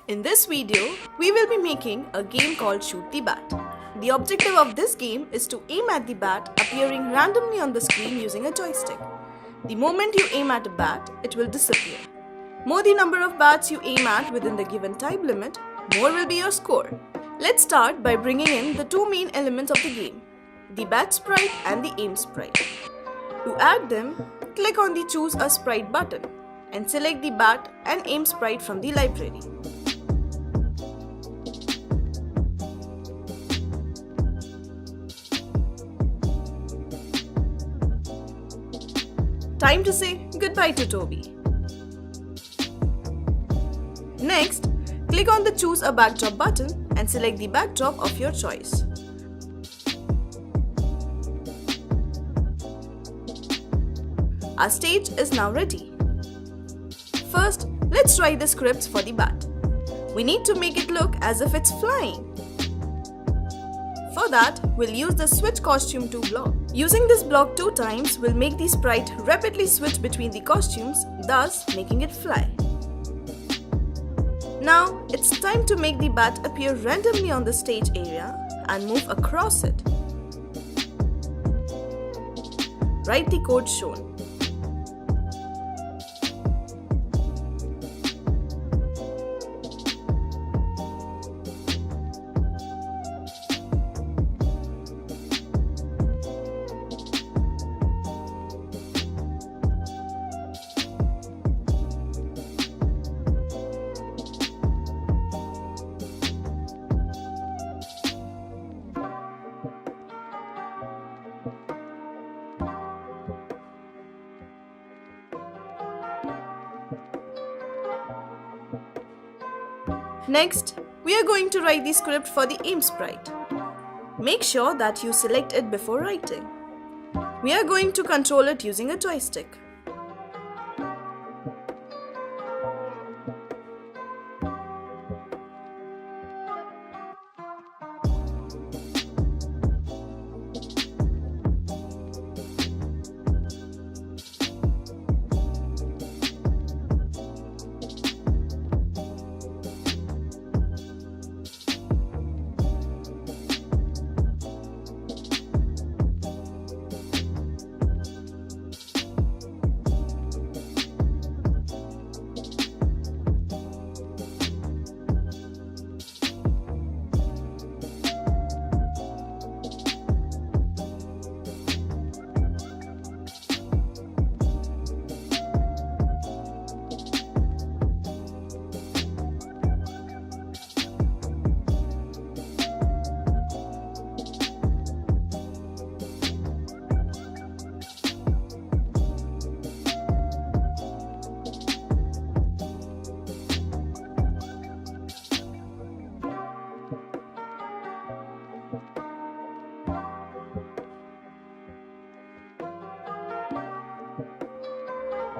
In this video, we will be making a game called Shoot the Bat. The objective of this game is to aim at the bat appearing randomly on the screen using a joystick. The moment you aim at a bat, it will disappear. More the number of bats you aim at within the given time limit, more will be your score. Let's start by bringing in the two main elements of the game, the bat sprite and the aim sprite. To add them, click on the Choose a Sprite button and select the bat and aim sprite from the library. Time to say goodbye to Toby. Next, click on the Choose a Backdrop button and select the backdrop of your choice. Our stage is now ready. First, let's try the scripts for the bat. We need to make it look as if it's flying. For that, we'll use the Switch Costume to block. Using this block 2 times will make the sprite rapidly switch between the costumes, thus making it fly. Now, it's time to make the bat appear randomly on the stage area and move across it. Write the code shown. Next, we are going to write the script for the aim sprite. Make sure that you select it before writing. We are going to control it using a joystick.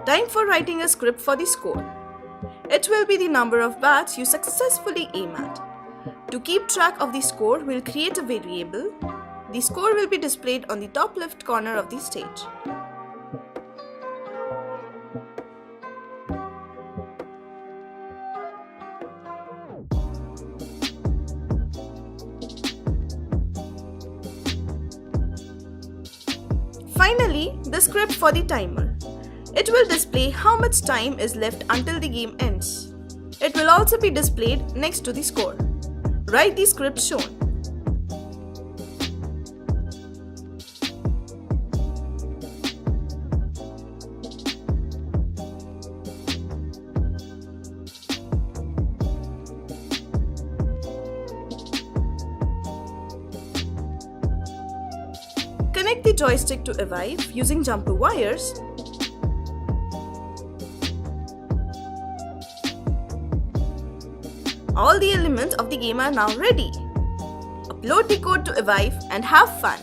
Time for writing a script for the score. It will be the number of bats you successfully aim at. To keep track of the score, we'll create a variable. The score will be displayed on the top left corner of the stage. Finally, the script for the timer. It will display how much time is left until the game ends. It will also be displayed next to the score. Write the script shown. Connect the joystick to a vive using jumper wires. All the elements of the game are now ready. Upload the code to Evive and have fun.